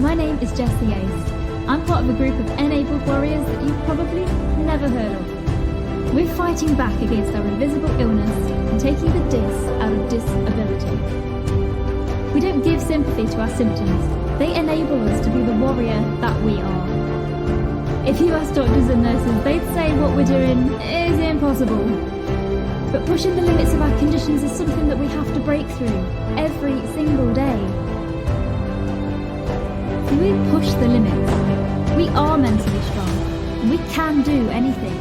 My name is Jessie Ace. I'm part of a group of enabled warriors that you've probably never heard of. We're fighting back against our invisible illness and taking the dis out of disability. We don't give sympathy to our symptoms. They enable us to be the warrior that we are. If you ask doctors and nurses, they'd say what we're doing is impossible. But pushing the limits of our conditions is something that we have to break through every single day. If we push the limits, we are mentally strong and we can do anything.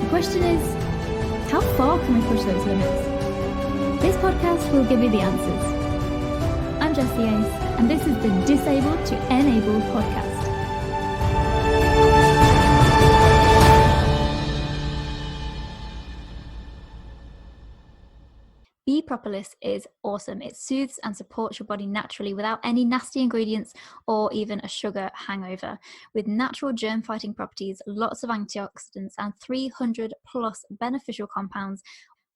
The question is, how far can we push those limits? This podcast will give you the answers. I'm Jessie Ace, and this is the Disabled to Enabled podcast. Bee propolis is awesome. It soothes and supports your body naturally without any nasty ingredients or even a sugar hangover. With natural germ-fighting properties, lots of antioxidants and 300 plus beneficial compounds,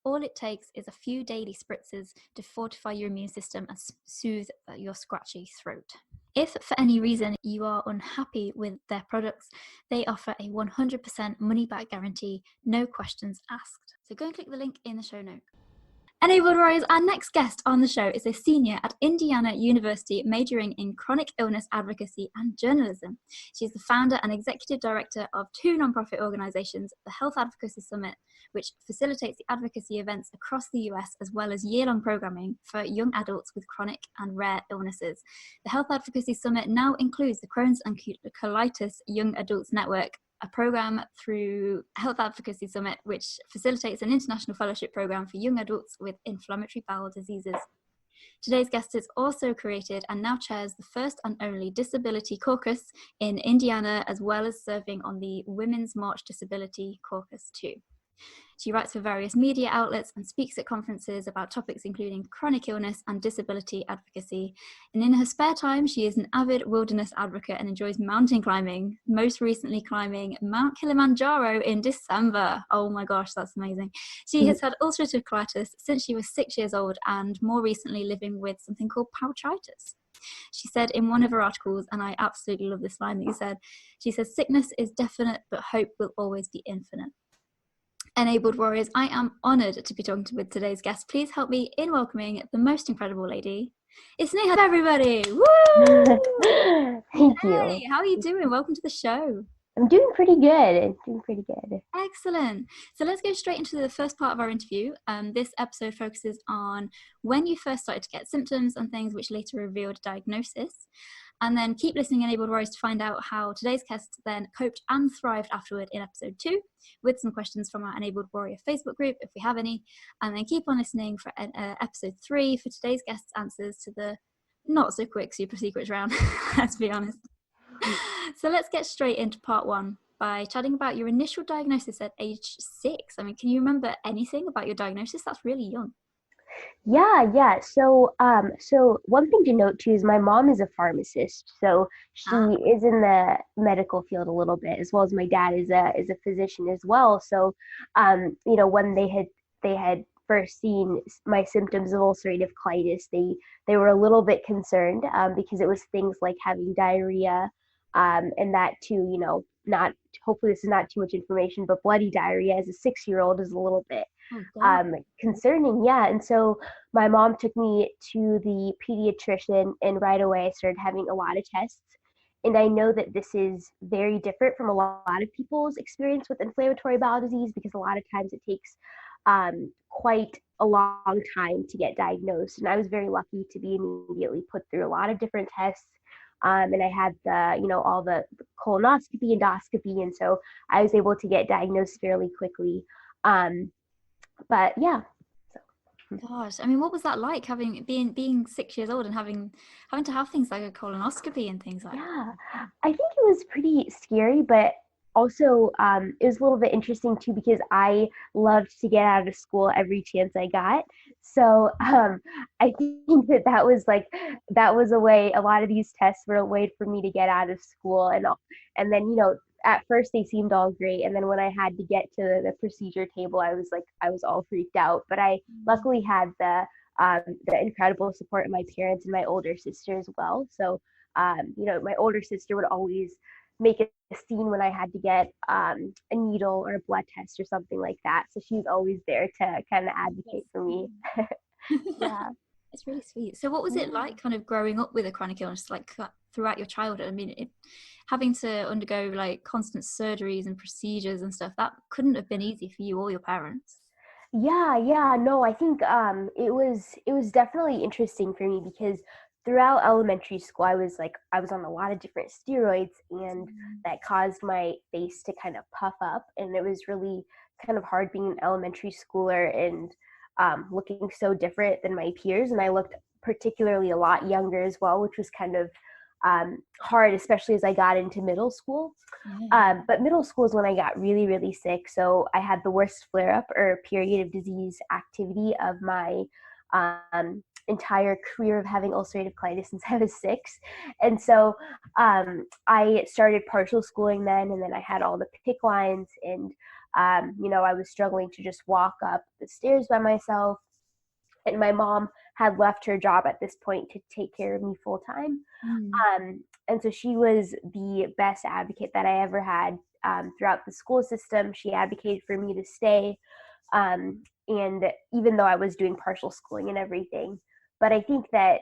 all it takes is a few daily spritzes to fortify your immune system and soothe your scratchy throat. If for any reason you are unhappy with their products, they offer a 100% money-back guarantee, no questions asked. So go and click the link in the show note. Enabled Warriors, our next guest on the show is a senior at Indiana University majoring in chronic illness advocacy and journalism. She's the founder and executive director of two nonprofit organizations, the Health Advocacy Summit, which facilitates the advocacy events across the US, as well as year-long programming for young adults with chronic and rare illnesses. The Health Advocacy Summit now includes the Crohn's and colitis Young Adults Network, a program through Health Advocacy Summit, which facilitates an international fellowship program for young adults with inflammatory bowel diseases. Today's guest has also created and now chairs the first and only Disability Caucus in Indiana, as well as serving on the Women's March Disability Caucus too. She writes for various media outlets and speaks at conferences about topics including chronic illness and disability advocacy. And in her spare time, she is an avid wilderness advocate and enjoys mountain climbing, most recently climbing Mount Kilimanjaro in December. Oh my gosh, that's amazing. She has had ulcerative colitis since she was 6 years old and more recently living with something called pouchitis. She said in one of her articles, and I absolutely love this line that you said, she says, "Sickness is definite, but hope will always be infinite." Enabled Warriors, I am honoured to be talking with today's guest. Please help me in welcoming the most incredible lady. It's Sneha, everybody. Woo! Thank Hey, you. how are you doing? Welcome to the show. I'm doing pretty good. Excellent. So let's go straight into the first part of our interview. This episode focuses on when you first started to get symptoms and things which later revealed a diagnosis. And then keep listening, Enabled Warriors, to find out how today's guest then coped and thrived afterward in episode 2, with some questions from our Enabled Warrior Facebook group, if we have any. And then keep on listening for episode 3 for today's guest's answers to the not so quick super secrets round, let's be honest. So let's get straight into part 1 by chatting about your initial diagnosis at age 6. I mean, can you remember anything about your diagnosis? That's really young. Yeah. So one thing to note too is my mom is a pharmacist, so she is in the medical field a little bit, as well as my dad is a physician as well. So, when they had first seen my symptoms of ulcerative colitis, they were a little bit concerned because it was things like having diarrhea, and that too, not, hopefully this is not too much information, but bloody diarrhea as a 6-year-old is a little bit concerning. Yeah. And so my mom took me to the pediatrician, and right away I started having a lot of tests. And I know that this is very different from a lot of people's experience with inflammatory bowel disease, because a lot of times it takes quite a long time to get diagnosed. And I was very lucky to be immediately put through a lot of different tests. And I had all the colonoscopy, endoscopy. And so I was able to get diagnosed fairly quickly. But yeah. Gosh, I mean, what was that like, being 6 years old and having to have things like a colonoscopy and things like that? Yeah, I think it was pretty scary, but also it was a little bit interesting too, because I loved to get out of school every chance I got. So I think that was a way. A lot of these tests were a way for me to get out of school, and then at first they seemed all great, and then when I had to get to the procedure table, I was all freaked out. But I luckily had the incredible support of my parents and my older sister as well. So my older sister would always make a scene when I had to get a needle or a blood test or something like that. So she's always there to kind of advocate for me. Yeah. It's really sweet. So what was it Yeah. like kind of growing up with a chronic illness, like throughout your childhood? I mean, having to undergo like constant surgeries and procedures and stuff, that couldn't have been easy for you or your parents. Yeah, no, I think it was definitely interesting for me because throughout elementary school I was on a lot of different steroids, and that caused my face to kind of puff up, and it was really kind of hard being an elementary schooler and looking so different than my peers, and I looked particularly a lot younger as well, which was kind of hard, especially as I got into middle school. Yeah. But middle school is when I got really, really sick. So I had the worst flare up or period of disease activity of my entire career of having ulcerative colitis since I was 6. And so I started partial schooling then, and then I had all the PICC lines, and I was struggling to just walk up the stairs by myself. And my mom had left her job at this point to take care of me full time. Mm. And so she was the best advocate that I ever had throughout the school system. She advocated for me to stay. And even though I was doing partial schooling and everything, but I think that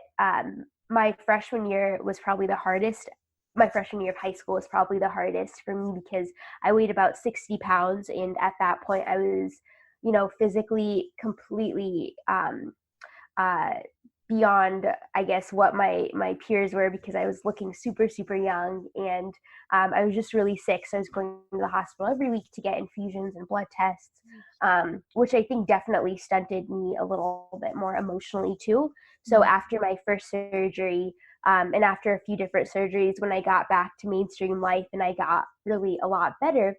my freshman year was probably the hardest. My freshman year of high school was probably the hardest for me because I weighed about 60 pounds. And at that point, I was, physically completely uh, beyond, I guess, what my peers were, because I was looking super, super young, and I was just really sick. So I was going to the hospital every week to get infusions and blood tests, which I think definitely stunted me a little bit more emotionally too. So Yeah. after my first surgery, and after a few different surgeries, when I got back to mainstream life and I got really a lot better,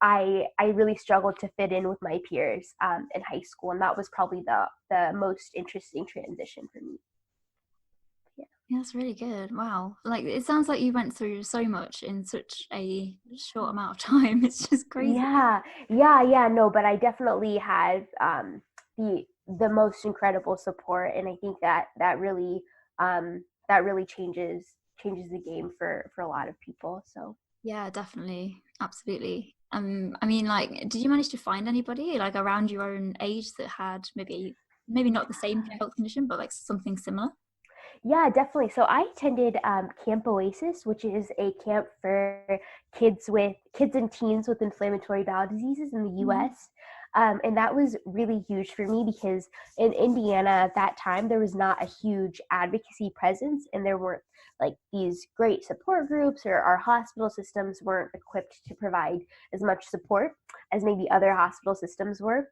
I really struggled to fit in with my peers in high school, and that was probably the most interesting transition for me. Yeah. Yeah, that's really good. Wow. Like it sounds like you went through so much in such a short amount of time. It's just crazy. Yeah. No, but I definitely had the most incredible support, and I think that really changes the game for a lot of people. So. Yeah, definitely. Absolutely. I mean, like, did you manage to find anybody like around your own age that had maybe not the same health condition, but like something similar? Yeah, definitely. So I attended Camp Oasis, which is a camp for kids and teens with inflammatory bowel diseases in the Mhm. U.S. And that was really huge for me because in Indiana at that time there was not a huge advocacy presence, and there weren't like these great support groups, or our hospital systems weren't equipped to provide as much support as maybe other hospital systems were.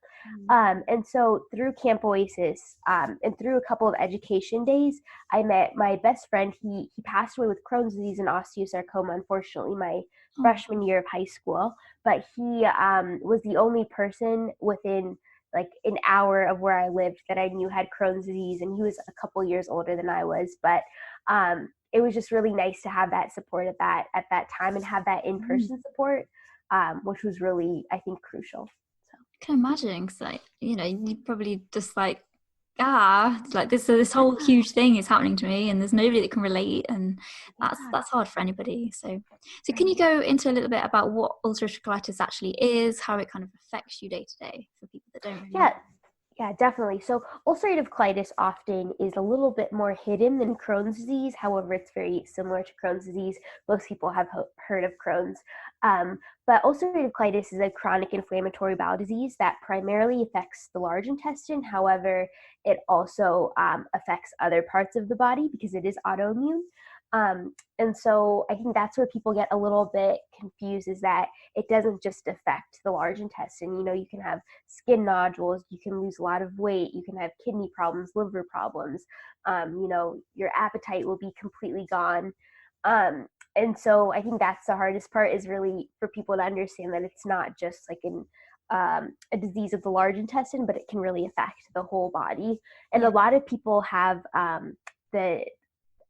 Mm. And so through Camp Oasis, and through a couple of education days, I met my best friend. He passed away with Crohn's disease and osteosarcoma, unfortunately, my Oh, freshman year of high school. But he was the only person within like an hour of where I lived that I knew had Crohn's disease, and he was a couple years older than I was. But it was just really nice to have that support at that time, and have that in mm. person support, which was really, I think, crucial. So. I can imagine. 'Cause, like, you probably just like, like this whole huge thing is happening to me, and there's nobody that can relate, and Yeah, that's hard for anybody. So can you right. go into a little bit about what ulcerative colitis actually is, how it kind of affects you day to day for people that don't really know? Yeah, yeah, definitely. So ulcerative colitis often is a little bit more hidden than Crohn's disease. However, it's very similar to Crohn's disease. Most people have heard of Crohn's. But ulcerative colitis is a chronic inflammatory bowel disease that primarily affects the large intestine. However, it also affects other parts of the body because it is autoimmune. And so I think that's where people get a little bit confused, is that it doesn't just affect the large intestine. You can have skin nodules, you can lose a lot of weight, you can have kidney problems, liver problems, your appetite will be completely gone. And so I think that's the hardest part, is really for people to understand that it's not just like a disease of the large intestine, but it can really affect the whole body. And Yeah. a lot of people have the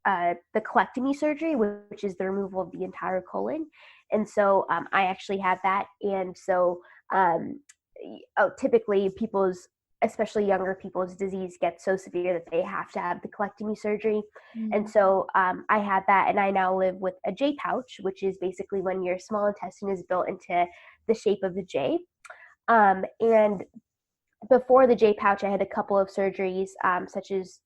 colectomy surgery, which is the removal of the entire colon. And so I actually had that. And so typically people's especially younger people's disease gets so severe that they have to have the colectomy surgery. And Mm. so I had that, and I now live with a J pouch, which is basically when your small intestine is built into the shape of the J. And before the J pouch, I had a couple of surgeries, such as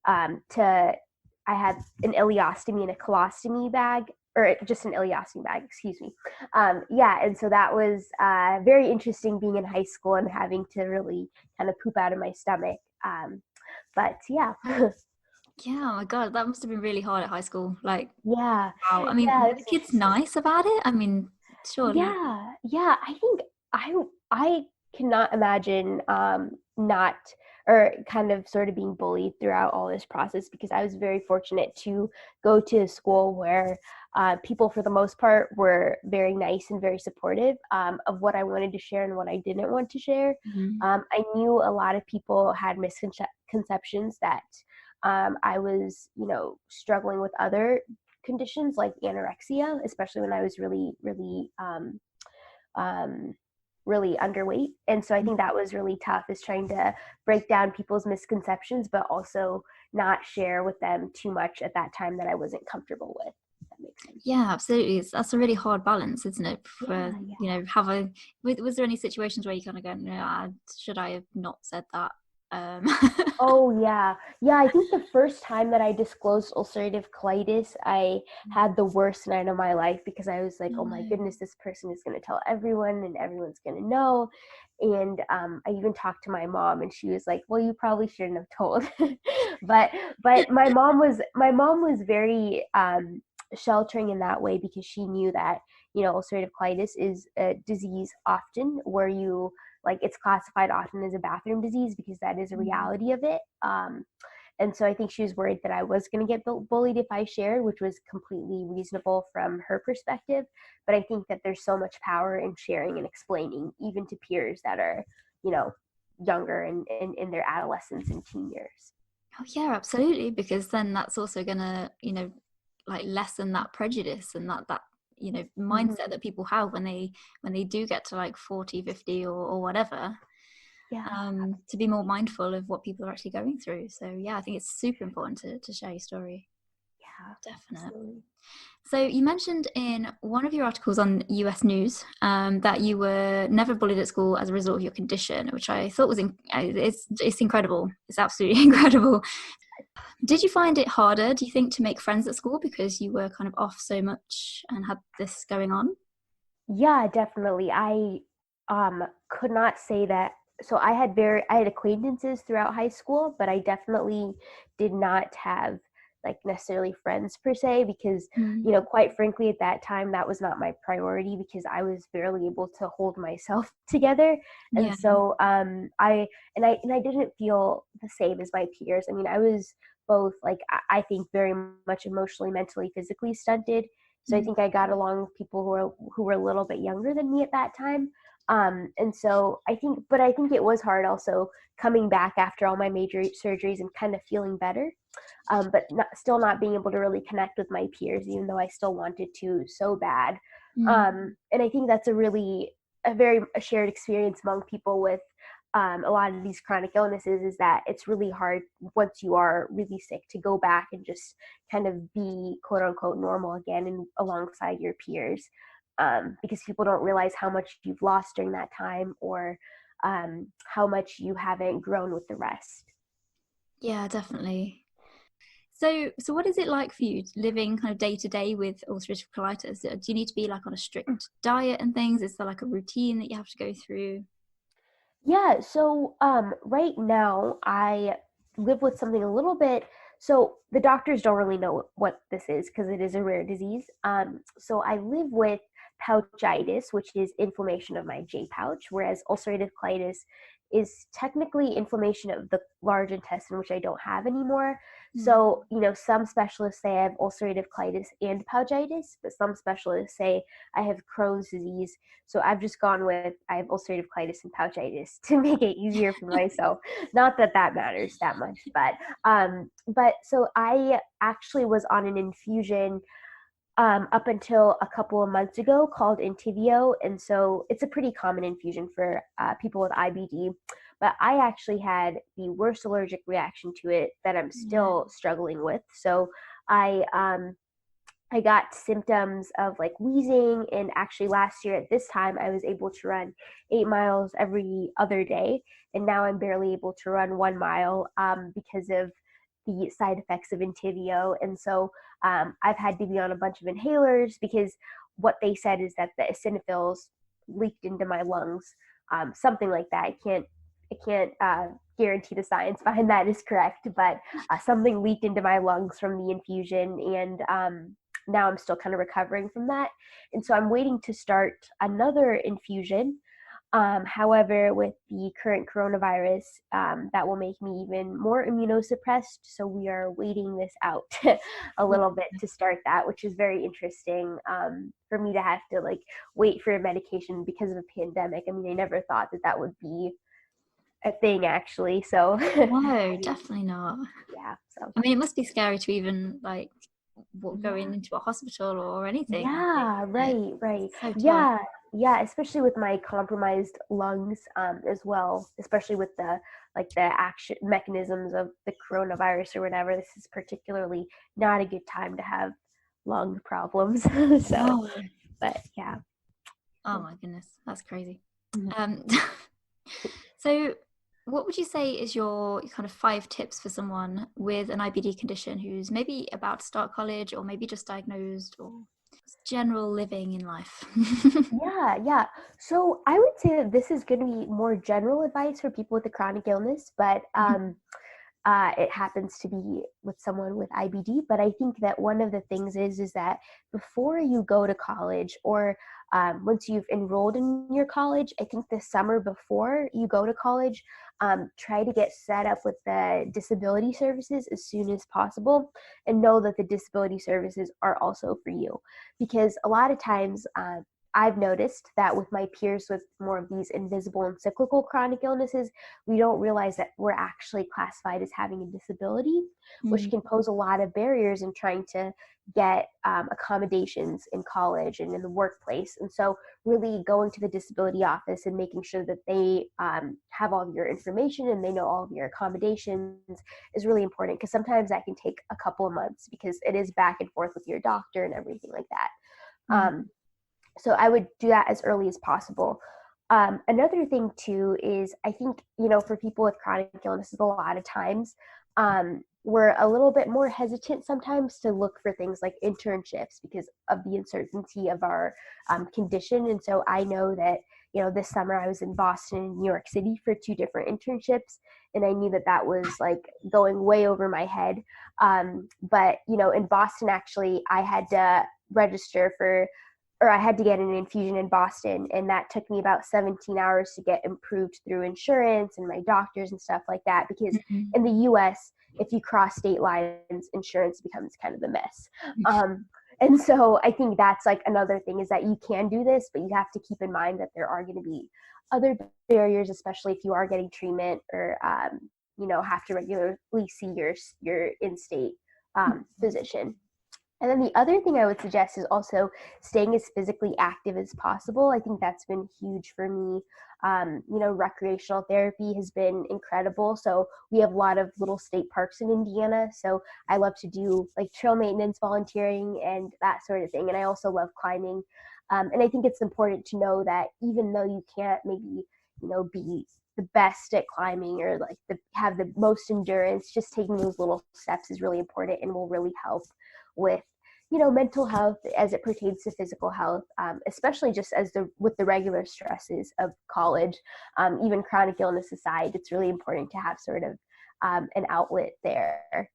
I had an ileostomy and a colostomy bag, or just an ileostomy bag, excuse me. Yeah, and so that was very interesting being in high school and having to really kind of poop out of my stomach. But yeah. Yeah, oh my God, that must have been really hard at high school. Like, Yeah, wow. I mean, yeah, were it the was kids interesting. nice about it? I mean, surely. Yeah. I think I cannot imagine not or kind of sort of being bullied throughout all this process, because I was very fortunate to go to a school where people, for the most part, were very nice and very supportive of what I wanted to share and what I didn't want to share. Mhm. I knew a lot of people had misconceptions that I was, struggling with other conditions like anorexia, especially when I was um, really underweight. And so I think that was really tough, is trying to break down people's misconceptions, but also not share with them too much at that time that I wasn't comfortable with. If that makes sense. Yeah, absolutely. That's a really hard balance, isn't it? For, Yeah, yeah. was there any situations where you kind of go, no, should I have not said that? Um, Oh yeah. Yeah, I think the first time that I disclosed ulcerative colitis, I had the worst night of my life, because I was like, oh my no. goodness, this person is going to tell everyone and everyone's going to know. And I even talked to my mom, and she was like, well, you probably shouldn't have told. but but my mom was very sheltering in that way, because she knew that, ulcerative colitis is a disease often where you, like, it's classified often as a bathroom disease, because that is a Mm. reality of it. And so I think she was worried that I was going to get bullied if I shared, which was completely reasonable from her perspective. But I think that there's so much power in sharing and explaining, even to peers that are, you know, younger and in their adolescence and teen years. Oh yeah, absolutely. Because then that's also gonna, like lessen that prejudice and that mindset Mm-hmm. that people have when they do get to like 40, 50 or whatever. Yeah, To be more mindful of what people are actually going through. So yeah, I think it's super important to share your story. yeah, Definite. absolutely. So you mentioned in one of your articles on US News that you were never bullied at school as a result of your condition, which I thought was it's incredible. It's absolutely incredible. Did you find it harder, do you think, to make friends at school because you were kind of off so much and had this going on? Yeah, definitely. I could not say that. So I had acquaintances throughout high school, but I definitely did not have, like, necessarily friends per se, because Mm. quite frankly, at that time that was not my priority, because I was barely able to hold myself together. And Yeah. so I didn't feel the same as my peers. I mean, I was both, like, I think very much emotionally, mentally, physically stunted. So I Mm. think I got along with people who were a little bit younger than me at that time. And so I think it was hard also coming back after all my major surgeries and kind of feeling better, but still not being able to really connect with my peers, even though I still wanted to so bad. Mm. And I think that's a shared experience among people with a lot of these chronic illnesses, is that it's really hard once you are really sick to go back and just kind of be quote unquote normal again and alongside your peers, because people don't realize how much you've lost during that time, or how much you haven't grown with the rest. Yeah, definitely. So what is it like for you living kind of day to day with ulcerative colitis? Do you need to be like on a strict diet and things? Is there like a routine that you have to go through? Yeah, so right now I live with something a little bit. So the doctors don't really know what this is, because it is a rare disease. So I live with pouchitis, which is inflammation of my J pouch, whereas ulcerative colitis is technically inflammation of the large intestine, which I don't have anymore. Mm. So, some specialists say I have ulcerative colitis and pouchitis, but some specialists say I have Crohn's disease. So I've just gone with I have ulcerative colitis and pouchitis to make it easier for myself. Not that that matters that much, but so I actually was on an infusion up until a couple of months ago called Entyvio, and so it's a pretty common infusion for people with IBD. but I actually had the worst allergic reaction to it that I'm Yeah. still struggling with. So I I got symptoms of like wheezing, and actually last year at this time I was able to run 8 miles every other day, and now I'm barely able to run 1 mile because of the side effects of Entyvio. And so I've had to be on a bunch of inhalers because what they said is that the eosinophils leaked into my lungs, something like that. I can't guarantee the science behind that is correct, but something leaked into my lungs from the infusion, and now I'm still kind of recovering from that. And so I'm waiting to start another infusion. However, with the current coronavirus, that will make me even more immunosuppressed. So we are waiting this out a Yeah. little bit to start that, which is very interesting for me to have to like wait for a medication because of a pandemic. I mean, I never thought that that would be a thing actually. So No, definitely not. yeah, so I mean, it must be scary to even like yeah. going into a hospital or anything, like, Yeah, isn't it? right, right. It's so tough. Yeah, yeah, especially with my compromised lungs as well, especially with the like the action mechanisms of the coronavirus or whatever. This is particularly not a good time to have lung problems. So, No. but yeah. Oh my goodness, that's crazy. Mhm. Um, so what would you say is your kind of 5 tips for someone with an IBD condition who's maybe about to start college or maybe just diagnosed or general living in life? Yeah, yeah. So I would say that this is going to be more general advice for people with a chronic illness, but it happens to be with someone with IBD. But I think that one of the things is that before you go to college, or once you've enrolled in your college, I think the summer before you go to college, try to get set up with the disability services as soon as possible, and know that the disability services are also for you. Because a lot of times, I've noticed that with my peers with more of these invisible and cyclical chronic illnesses, we don't realize that we're actually classified as having a disability, which Mm. can pose a lot of barriers in trying to get accommodations in college and in the workplace. And so, really going to the disability office and making sure that they have all of your information and they know all of your accommodations is really important, because sometimes that can take a couple of months because it is back and forth with your doctor and everything like that. Mm. So I would do that as early as possible. Another thing too is, I think, for people with chronic illnesses, a lot of times we're a little bit more hesitant sometimes to look for things like internships because of the uncertainty of our condition. And so I know that, this summer I was in Boston and New York City for 2 different internships, and I knew that that was like going way over my head. But, in Boston, actually, I had to register for, or I had to get an infusion in Boston, and that took me about 17 hours to get approved through insurance and my doctors and stuff like that, because Mhm. in the US, if you cross state lines, insurance becomes kind of a mess. And so I think that's like another thing, is that you can do this, but you have to keep in mind that there are going to be other barriers, especially if you are getting treatment, or have to regularly see your in-state physician. And then the other thing I would suggest is also staying as physically active as possible. I think that's been huge for me. Recreational therapy has been incredible. So we have a lot of little state parks in Indiana. So I love to do like trail maintenance, volunteering, and that sort of thing. And I also love climbing. And I think it's important to know that even though you can't maybe, be the best at climbing, or like have the most endurance, just taking those little steps is really important and will really help with mental health as it pertains to physical health, especially just with the regular stresses of college. Even chronic illness aside, it's really important to have sort of an outlet there.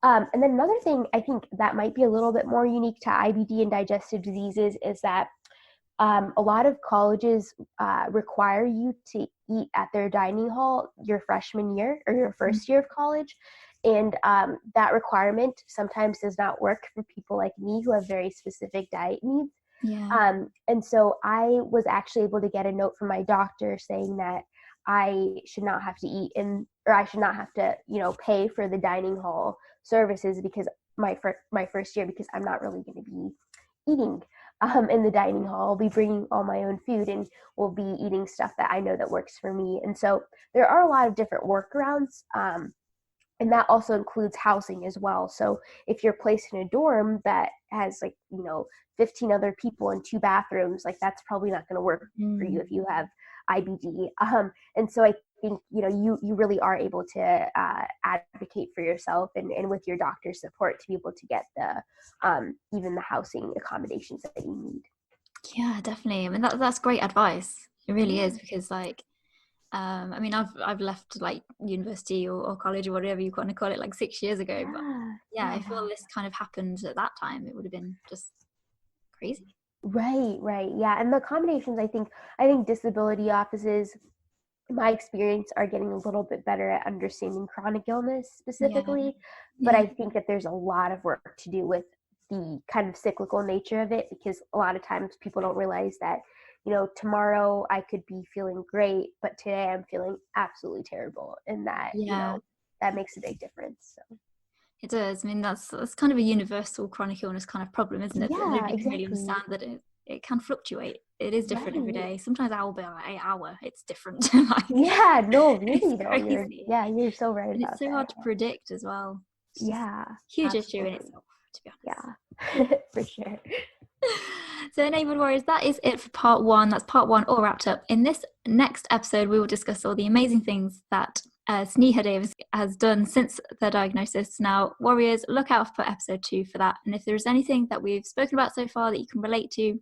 And then another thing I think that might be a little bit more unique to IBD and digestive diseases is that a lot of colleges require you to eat at their dining hall your freshman year or your first year of college. And that requirement sometimes does not work for people like me who have very specific diet needs. Yeah. And so I was actually able to get a note from my doctor saying that I should not have to eat or I should not have to, pay for the dining hall services because my first year, because I'm not really going to be eating. in the dining hall. I'll be bringing all my own food and will be eating stuff that I know that works for me. And so there are a lot of different workarounds. And that also includes housing as well. So if you're placed in a dorm that has 15 other people and 2 bathrooms, like that's probably not going to work for you if you have IBD. And so I think, you really are able to advocate for yourself and with your doctor's support to be able to get the even the housing accommodations that you need. Yeah, definitely. I mean, that's great advice. It really is, because I mean, I've left like university or college or whatever you want to call it, like 6 years ago. But yeah, if all this kind of happened at that time, it would have been just crazy. Right. Yeah. And the accommodations, I think disability offices, in my experience, are getting a little bit better at understanding chronic illness specifically. But I think that there's a lot of work to do with the kind of cyclical nature of it, because a lot of times people don't realize that, tomorrow I could be feeling great, but today I'm feeling absolutely terrible. And that, that makes a big difference. So. It does. I mean, that's kind of a universal chronic illness kind of problem, isn't it? That nobody can really understand that it can fluctuate. It is different every day. Sometimes I'll be like, hour, it's different. No, really though. Crazy. You're so right And about it's so hard to predict as well. It's huge issue in itself, to be honest. Yeah, for sure. So Enabled Warriors, that is it for part 1. That's part 1 all wrapped up. In this next episode, we will discuss all the amazing things that Sneha Dave has done since their diagnosis. Now, Warriors, look out for episode 2 for that. And if there's anything that we've spoken about so far that you can relate to,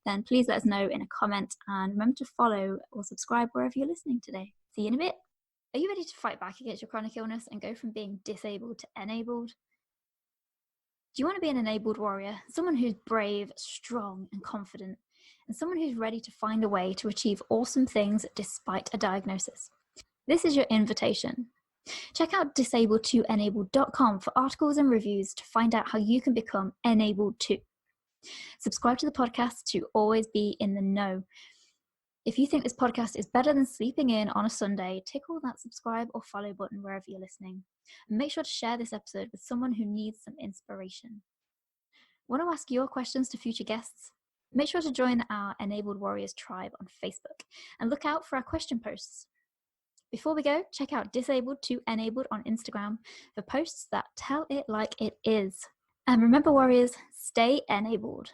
then please let us know in a comment. And remember to follow or subscribe wherever you're listening today. See you in a bit. Are you ready to fight back against your chronic illness and go from being disabled to enabled? Do you want to be an enabled warrior? Someone who's brave, strong, and confident, and someone who's ready to find a way to achieve awesome things despite a diagnosis. This is your invitation. Check out disabled2enabled.com for articles and reviews to find out how you can become enabled too. Subscribe to the podcast to always be in the know. If you think this podcast is better than sleeping in on a Sunday, tickle that subscribe or follow button wherever you're listening. And make sure to share this episode with someone who needs some inspiration. Want to ask your questions to future guests? Make sure to join our Enabled Warriors tribe on Facebook and look out for our question posts. Before we go, check out Disabled2Enabled on Instagram for posts that tell it like it is. And remember, warriors, stay enabled.